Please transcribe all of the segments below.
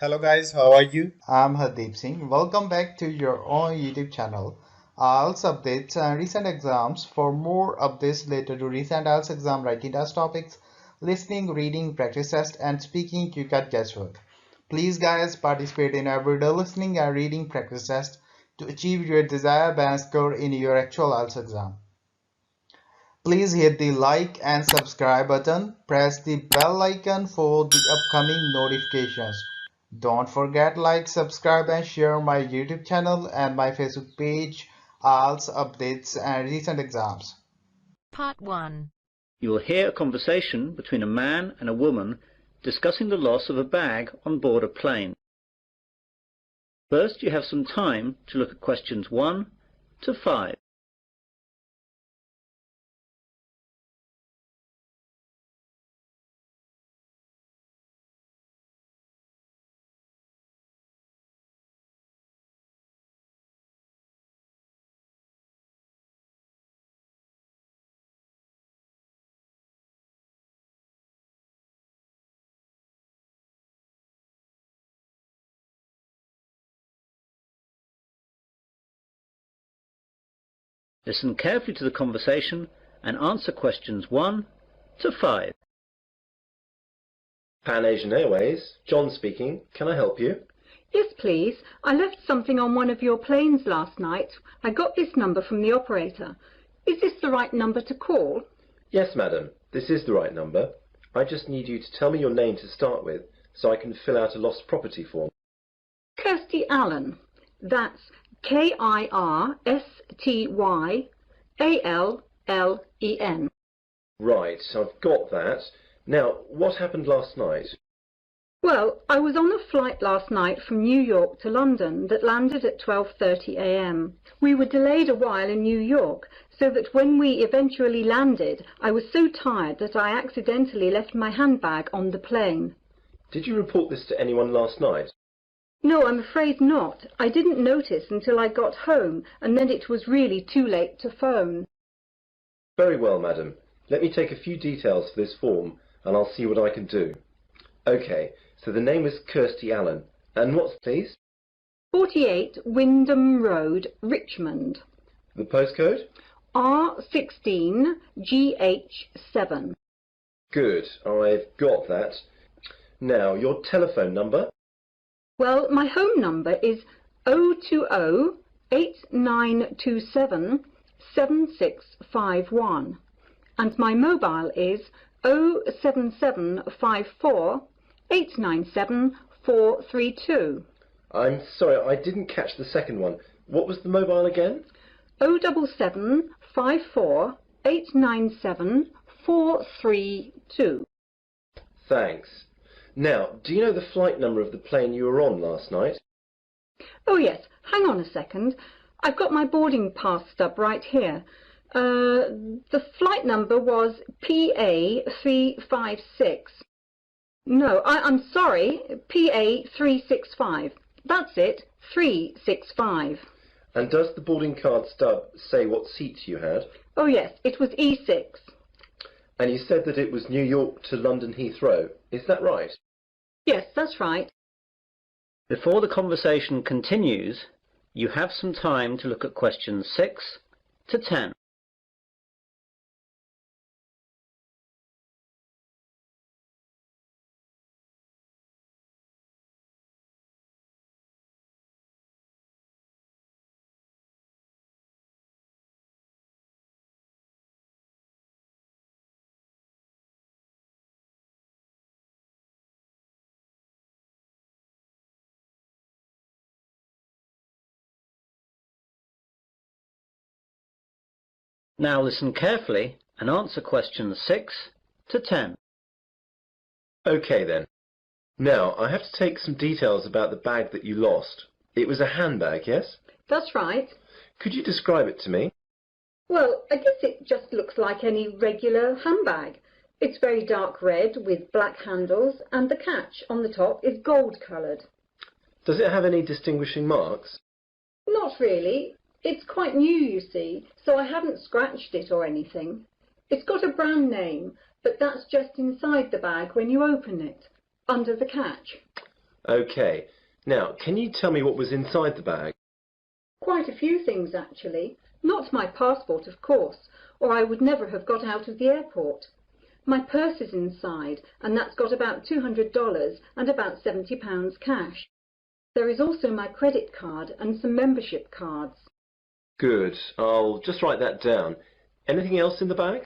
Hello guys, how are you? I'm Hardeep Singh. Welcome back to your own YouTube channel. IELTS updates and recent exams. For more updates related to recent IELTS exam writing test topics, listening, reading, practice test, and speaking, you got guesswork. Please guys participate in everyday listening and reading practice test to achieve your desired band score in your actual IELTS exam. Please hit the like and subscribe button. Press the bell icon for the upcoming notifications. Don't forget like, subscribe and share my YouTube channel and my Facebook page, IELTS updates and recent exams. Part 1. You will hear a conversation between a man and a woman discussing the loss of a bag on board a plane. First, you have some time to look at questions 1 to 5. Listen carefully to the conversation and answer questions 1 to 5. Pan Asian Airways, John speaking. Can I help you? Yes, please. I left something on one of your planes last night. I got this number from the operator. Is this the right number to call? Yes, madam. This is the right number. I just need you to tell me your name to start with so I can fill out a lost property form. Kirsty Allen. That's Kirstyanlen. Right, I've got that. Now, what happened last night? Well, I was on a flight last night from New York to London that landed at 12:30 a.m. We were delayed a while in New York, so that when we eventually landed, I was so tired that I accidentally left my handbag on the plane. Did you report this to anyone last night? No, I'm afraid not. I didn't notice until I got home, and then it was really too late to phone. Very well, madam. Let me take a few details for this form, and I'll see what I can do. OK, so the name is Kirsty Allen. And what's please? 48 Wyndham Road, Richmond. The postcode? R16GH7. Good, I've got that. Now, your telephone number? Well, my home number is 020-8927-7651. And my mobile is 07754-897-432. I'm sorry, I didn't catch the second one. What was the mobile again? 07754-897-432. Thanks. Now, do you know the flight number of the plane you were on last night? Oh yes, hang on a second. I've got my boarding pass stub right here. The flight number was PA356. No, I'm sorry, PA365. That's it, 365. And does the boarding card stub say what seats you had? Oh yes, it was E6. And you said that it was New York to London Heathrow. Is that right? Yes, that's right. Before the conversation continues, you have some time to look at questions 6 to 10. Now listen carefully and answer questions 6 to 10. OK then. Now, I have to take some details about the bag that you lost. It was a handbag, yes? That's right. Could you describe it to me? Well, I guess it just looks like any regular handbag. It's very dark red with black handles, and the catch on the top is gold-coloured. Does it have any distinguishing marks? Not really. It's quite new, you see, so I haven't scratched it or anything. It's got a brand name, but that's just inside the bag when you open it, under the catch. Okay. Now, can you tell me what was inside the bag? Quite a few things, actually. Not my passport, of course, or I would never have got out of the airport. My purse is inside, and that's got about $200 and about £70 cash. There is also my credit card and some membership cards. Good. I'll just write that down. Anything else in the bag?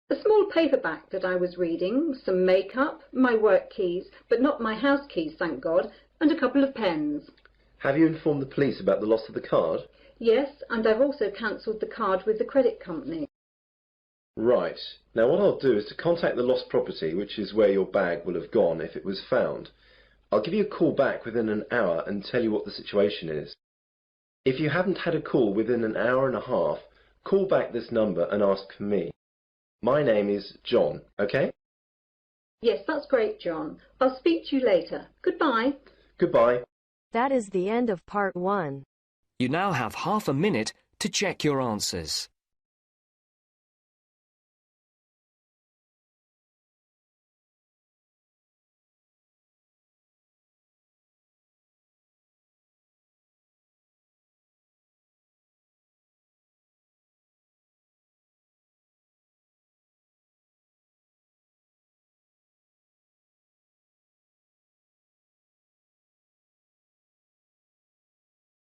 A small paperback that I was reading, some makeup, my work keys, but not my house keys, thank God, and a couple of pens. Have you informed the police about the loss of the card? Yes, and I've also cancelled the card with the credit company. Right. Now what I'll do is to contact the lost property, which is where your bag will have gone if it was found. I'll give you a call back within an hour and tell you what the situation is. If you haven't had a call within an hour and a half, call back this number and ask for me. My name is John, okay? Yes, that's great, John. I'll speak to you later. Goodbye. Goodbye. That is the end of part 1. You now have half a minute to check your answers.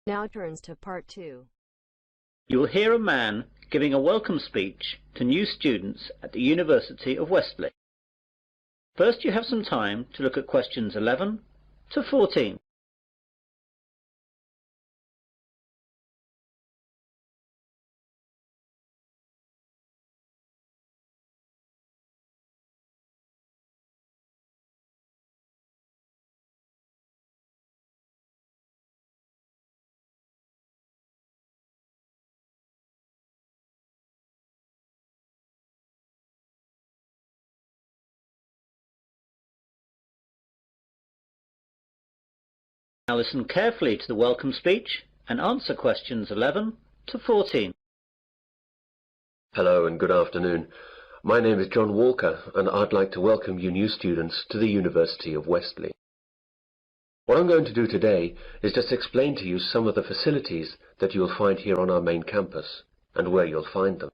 Now turns to part 2. You will hear a man giving a welcome speech to new students at the University of Westley. First, you have some time to look at questions 11 to 14. Now listen carefully to the welcome speech and answer questions 11 to 14. Hello and good afternoon. My name is John Walker and I'd like to welcome you new students to the University of Westley. What I'm going to do today is just explain to you some of the facilities that you'll find here on our main campus and where you'll find them.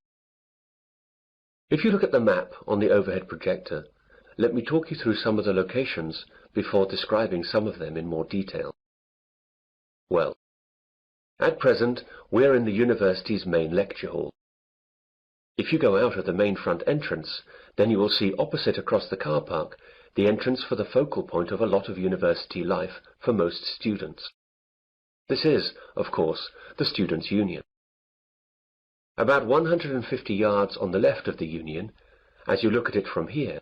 If you look at the map on the overhead projector, let me talk you through some of the locations before describing some of them in more detail. Well, at present we're in the university's main lecture hall. If you go out of the main front entrance, then you will see opposite across the car park the entrance for the focal point of a lot of university life for most students. This is, of course, the Students' Union. About 150 yards on the left of the Union, as you look at it from here,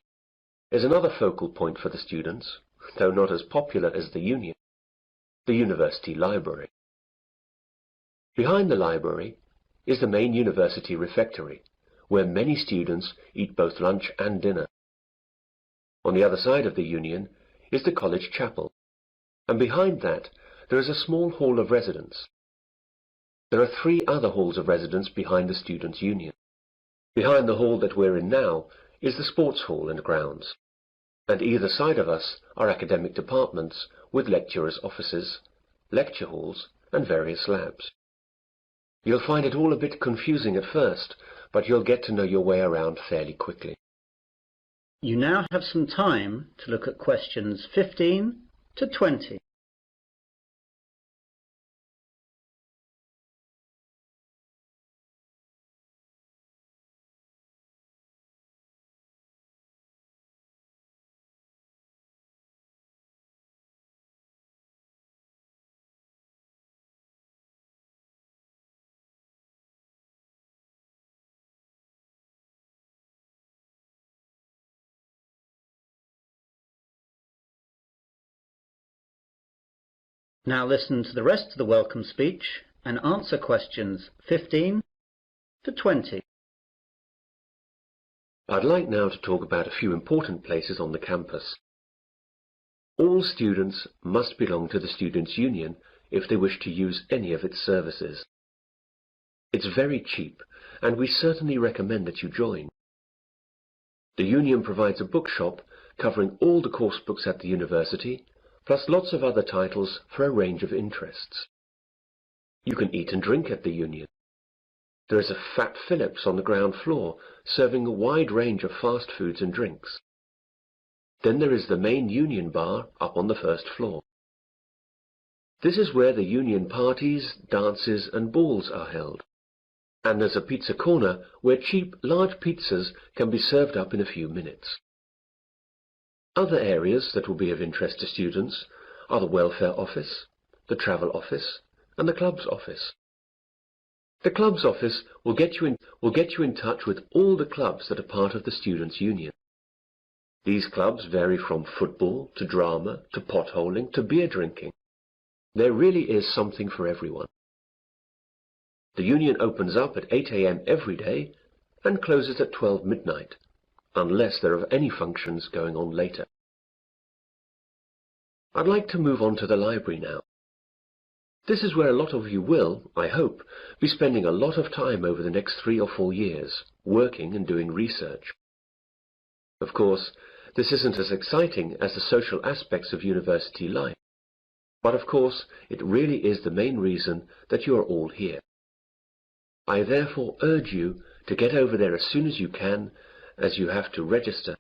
is another focal point for the students, though not as popular as the Union, the University Library. Behind the library is the main university refectory, where many students eat both lunch and dinner. On the other side of the Union is the college chapel, and behind that there is a small hall of residence. There are 3 other halls of residence behind the Students' Union. Behind the hall that we're in now is the sports hall and grounds, and either side of us are academic departments with lecturers' offices, lecture halls, and various labs. You'll find it all a bit confusing at first, but you'll get to know your way around fairly quickly. You now have some time to look at questions 15 to 20. Now listen to the rest of the welcome speech and answer questions 15 to 20. I'd like now to talk about a few important places on the campus. All students must belong to the Students' Union if they wish to use any of its services. It's very cheap, and we certainly recommend that you join. The Union provides a bookshop covering all the course books at the university, plus lots of other titles for a range of interests. You can eat and drink at the Union. There is a Fat Phillips on the ground floor, serving a wide range of fast foods and drinks. Then there is the main Union bar up on the first floor. This is where the Union parties, dances and balls are held. And there's a pizza corner where cheap, large pizzas can be served up in a few minutes. Other areas that will be of interest to students are the welfare office, the travel office, and the club's office. The club's office will get you in touch with all the clubs that are part of the Students' Union. These clubs vary from football to drama to potholing to beer drinking. There really is something for everyone. The Union opens up at 8 a.m. every day and closes at 12 midnight, unless there are any functions going on later. I'd like to move on to the library now. This is where a lot of you will, I hope, be spending a lot of time over the next 3 or 4 years, working and doing research. Of course, this isn't as exciting as the social aspects of university life, but of course, it really is the main reason that you are all here. I therefore urge you to get over there as soon as you can, as you have to register,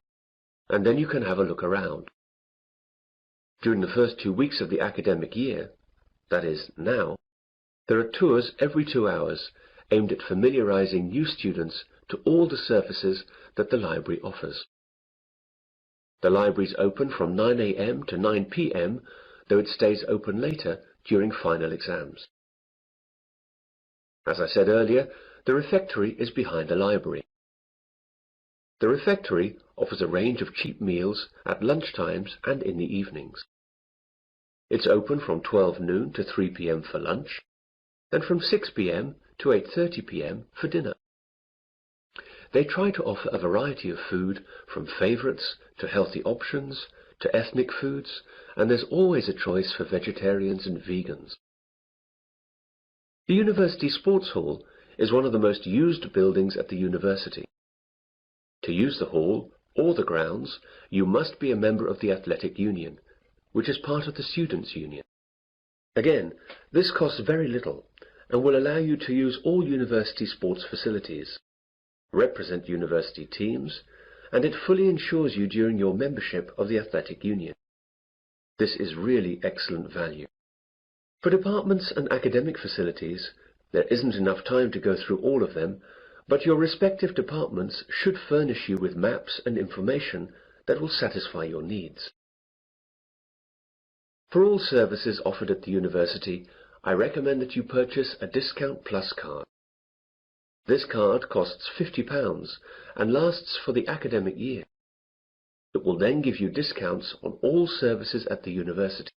and then you can have a look around. During the first 2 weeks of the academic year, that is, now, there are tours every 2 hours aimed at familiarizing new students to all the services that the library offers. The library is open from 9 a.m. to 9 p.m., though it stays open later during final exams. As I said earlier, the refectory is behind the library. The refectory offers a range of cheap meals at lunchtimes and in the evenings. It's open from 12 noon to 3 p.m. for lunch, and from 6 p.m. to 8:30 p.m. for dinner. They try to offer a variety of food, from favourites to healthy options to ethnic foods, and there's always a choice for vegetarians and vegans. The University Sports Hall is one of the most used buildings at the university. To use the hall or the grounds, you must be a member of the Athletic Union, which is part of the Students' Union. Again, this costs very little and will allow you to use all university sports facilities, represent university teams, and it fully insures you during your membership of the Athletic Union. This is really excellent value. For departments and academic facilities, there isn't enough time to go through all of them, but your respective departments should furnish you with maps and information that will satisfy your needs. For all services offered at the university, I recommend that you purchase a Discount Plus card. This card costs £50 and lasts for the academic year. It will then give you discounts on all services at the university.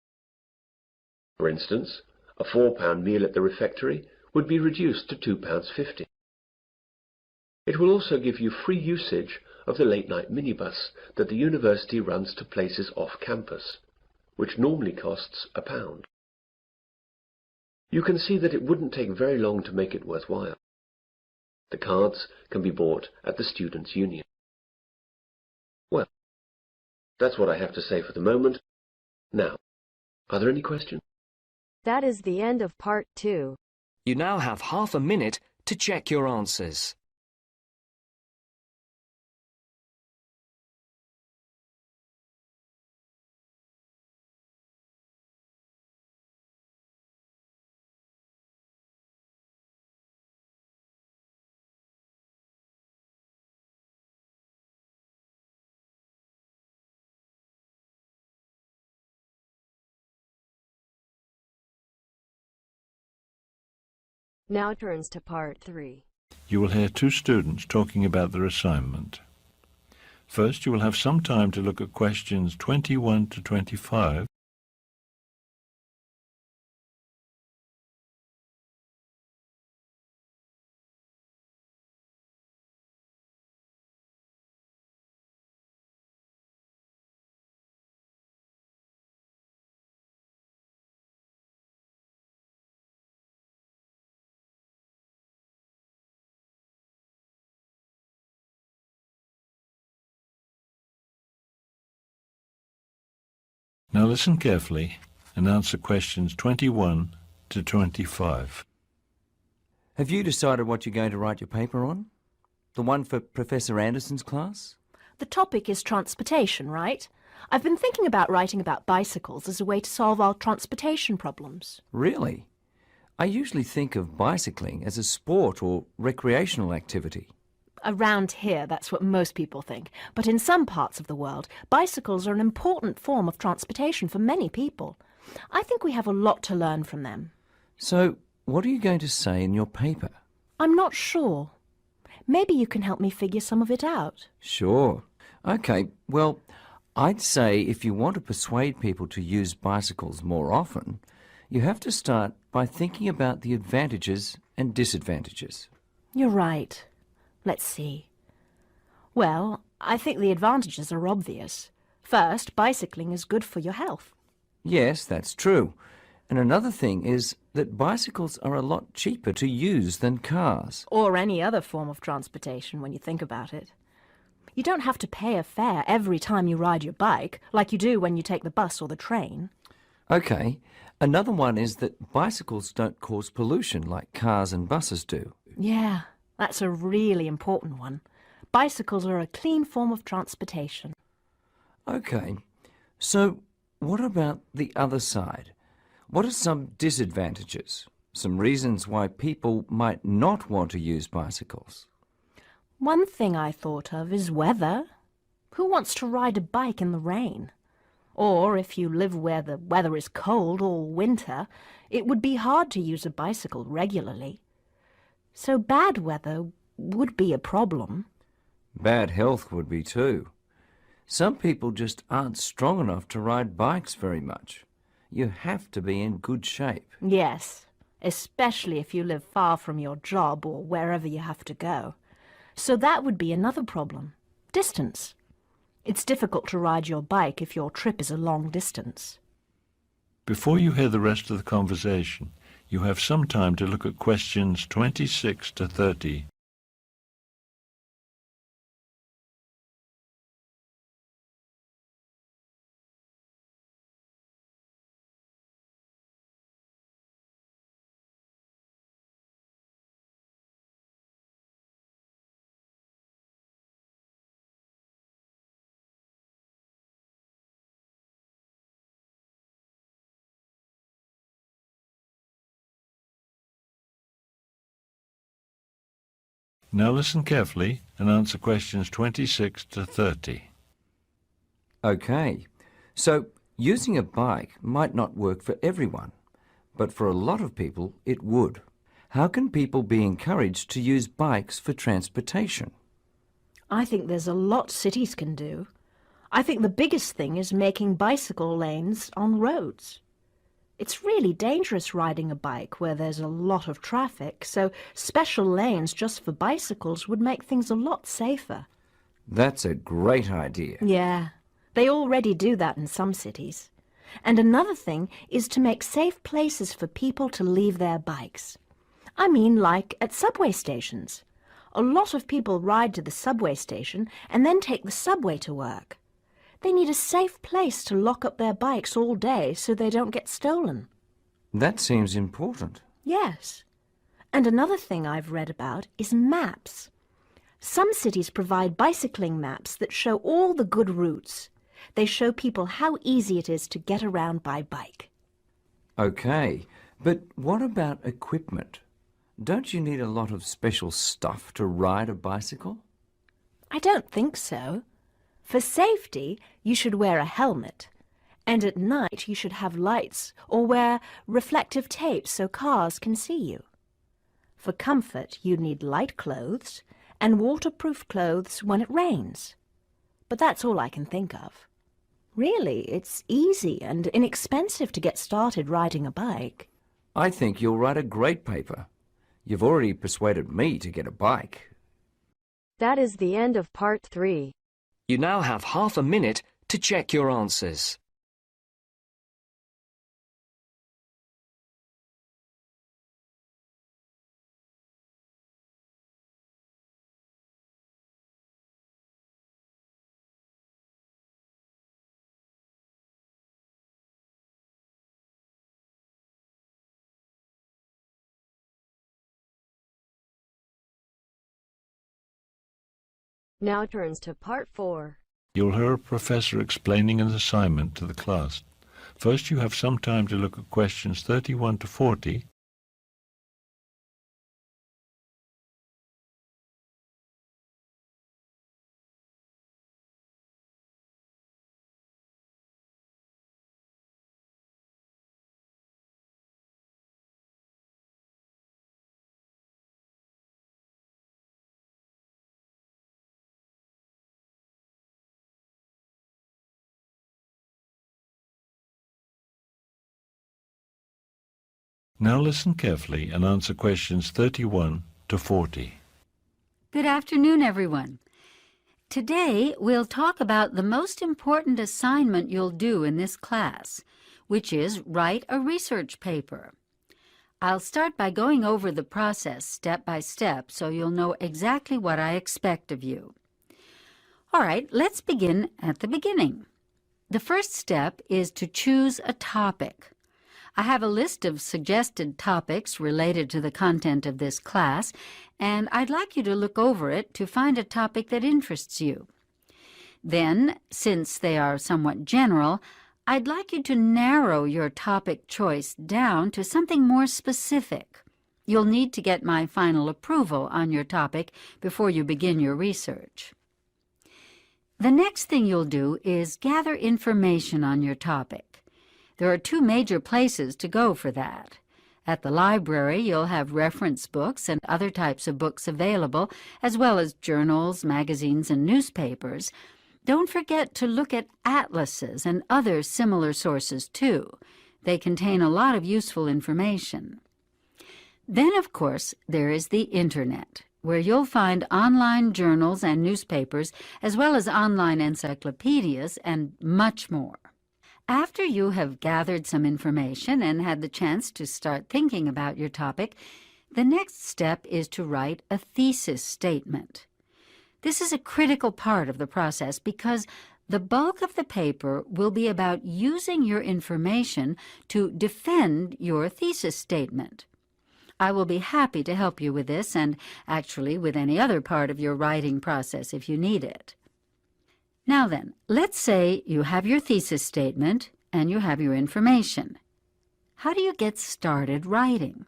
For instance, a £4 meal at the refectory would be reduced to £2.50. It will also give you free usage of the late-night minibus that the university runs to places off campus, which normally costs £1. You can see that it wouldn't take very long to make it worthwhile. The cards can be bought at the Students' Union. Well, that's what I have to say for the moment. Now, are there any questions? That is the end of part 2. You now have half a minute to check your answers. Now turns to part 3. You will hear 2 students talking about their assignment. First, you will have some time to look at questions 21 to 25. Now listen carefully and answer questions 21 to 25. Have you decided what you're going to write your paper on? The one for Professor Anderson's class? The topic is transportation, right? I've been thinking about writing about bicycles as a way to solve our transportation problems. Really? I usually think of bicycling as a sport or recreational activity. Around here, that's what most people think. But in some parts of the world, bicycles are an important form of transportation for many people. I think we have a lot to learn from them. So, what are you going to say in your paper? I'm not sure. Maybe you can help me figure some of it out. Sure. Okay, well, I'd say if you want to persuade people to use bicycles more often, you have to start by thinking about the advantages and disadvantages. You're right. Let's see. Well, I think the advantages are obvious. First, bicycling is good for your health. Yes, that's true. And another thing is that bicycles are a lot cheaper to use than cars. Or any other form of transportation when you think about it. You don't have to pay a fare every time you ride your bike, like you do when you take the bus or the train. Okay, another one is that bicycles don't cause pollution like cars and buses do. Yeah, that's a really important one. Bicycles are a clean form of transportation. Okay, so what about the other side? What are some disadvantages? Some reasons why people might not want to use bicycles? One thing I thought of is weather. Who wants to ride a bike in the rain? Or if you live where the weather is cold all winter, it would be hard to use a bicycle regularly. So bad weather would be a problem. Bad health would be too. Some people just aren't strong enough to ride bikes very much. You have to be in good shape. Yes, especially if you live far from your job or wherever you have to go. So that would be another problem. Distance. It's difficult to ride your bike if your trip is a long distance. Before you hear the rest of the conversation, you have some time to look at questions 26 to 30. Now listen carefully and answer questions 26 to 30. Okay, so using a bike might not work for everyone, but for a lot of people it would. How can people be encouraged to use bikes for transportation? I think there's a lot cities can do. I think the biggest thing is making bicycle lanes on roads. It's really dangerous riding a bike where there's a lot of traffic, so special lanes just for bicycles would make things a lot safer. That's a great idea. Yeah, they already do that in some cities. And another thing is to make safe places for people to leave their bikes. I mean, like at subway stations. A lot of people ride to the subway station and then take the subway to work. They need a safe place to lock up their bikes all day so they don't get stolen. That seems important. Yes. And another thing I've read about is maps. Some cities provide bicycling maps that show all the good routes. They show people how easy it is to get around by bike. Okay, but what about equipment? Don't you need a lot of special stuff to ride a bicycle? I don't think so. For safety, you should wear a helmet. And at night, you should have lights or wear reflective tape so cars can see you. For comfort, you need light clothes and waterproof clothes when it rains. But that's all I can think of. Really, it's easy and inexpensive to get started riding a bike. I think you'll write a great paper. You've already persuaded me to get a bike. That is the end of part 3. You now have half a minute to check your answers. Now turns to part 4. You'll hear a professor explaining an assignment to the class. First, you have some time to look at questions 31 to 40. Now listen carefully and answer questions 31 to 40. Good afternoon, everyone. Today, we'll talk about the most important assignment you'll do in this class, which is write a research paper. I'll start by going over the process step by step so you'll know exactly what I expect of you. All right, let's begin at the beginning. The first step is to choose a topic. I have a list of suggested topics related to the content of this class, and I'd like you to look over it to find a topic that interests you. Then, since they are somewhat general, I'd like you to narrow your topic choice down to something more specific. You'll need to get my final approval on your topic before you begin your research. The next thing you'll do is gather information on your topic. There are 2 major places to go for that. At the library, you'll have reference books and other types of books available, as well as journals, magazines, and newspapers. Don't forget to look at atlases and other similar sources, too. They contain a lot of useful information. Then, of course, there is the Internet, where you'll find online journals and newspapers, as well as online encyclopedias and much more. After you have gathered some information and had the chance to start thinking about your topic, the next step is to write a thesis statement. This is a critical part of the process because the bulk of the paper will be about using your information to defend your thesis statement. I will be happy to help you with this and actually with any other part of your writing process if you need it. Now then, let's say you have your thesis statement and you have your information. How do you get started writing?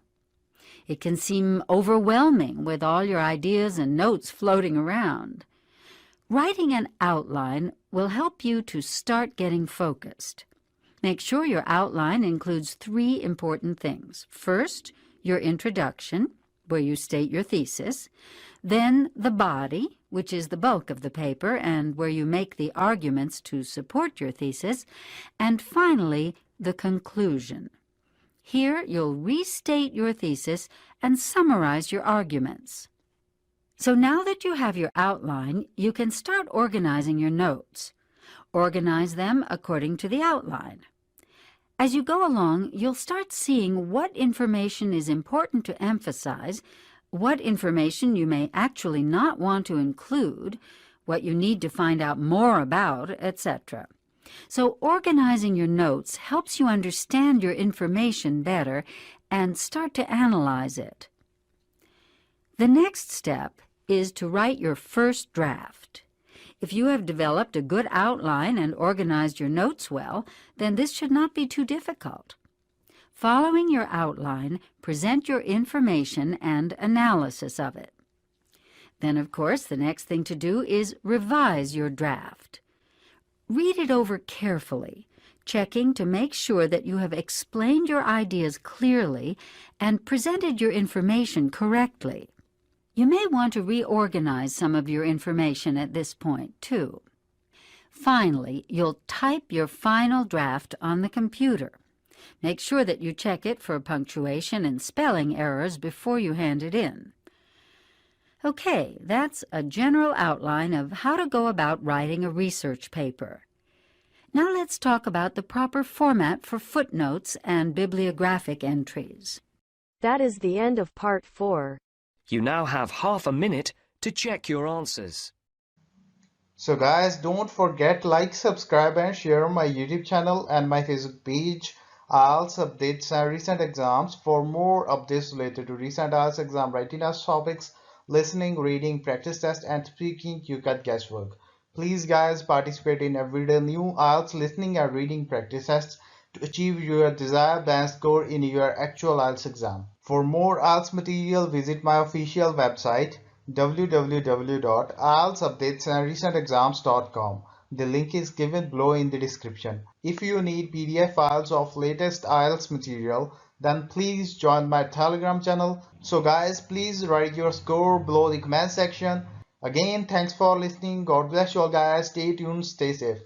It can seem overwhelming with all your ideas and notes floating around. Writing an outline will help you to start getting focused. Make sure your outline includes 3 important things. First, your introduction, where you state your thesis. Then the body, which is the bulk of the paper and where you make the arguments to support your thesis. And finally, the conclusion. Here you'll restate your thesis and summarize your arguments. So now that you have your outline, you can start organizing your notes. Organize them according to the outline. As you go along, you'll start seeing what information is important to emphasize, what information you may actually not want to include, what you need to find out more about, etc. So organizing your notes helps you understand your information better and start to analyze it. The next step is to write your first draft. If you have developed a good outline and organized your notes well, then this should not be too difficult. Following your outline, present your information and analysis of it. Then, of course, the next thing to do is revise your draft. Read it over carefully, checking to make sure that you have explained your ideas clearly and presented your information correctly. You may want to reorganize some of your information at this point, too. Finally, you'll type your final draft on the computer. Make sure that you check it for punctuation and spelling errors before you hand it in. Okay, that's a general outline of how to go about writing a research paper. Now let's talk about the proper format for footnotes and bibliographic entries. That is the end of part 4. You now have half a minute to check your answers. So guys, don't forget like, subscribe and share my YouTube channel and my Facebook page. IELTS updates and recent exams. For more updates related to recent IELTS exam writing test topics, listening, reading, practice test, and speaking you cut guesswork. Please guys participate in everyday new IELTS listening and reading practice tests to achieve your desired band score in your actual IELTS exam. For more IELTS material, visit my official website www.ieltsupdatesandrecentexams.com. The link is given below in the description. If you need PDF files of latest IELTS material, then please join my Telegram channel. So guys, please write your score below the comment section. Again, thanks for listening. God bless you all guys. Stay tuned, stay safe.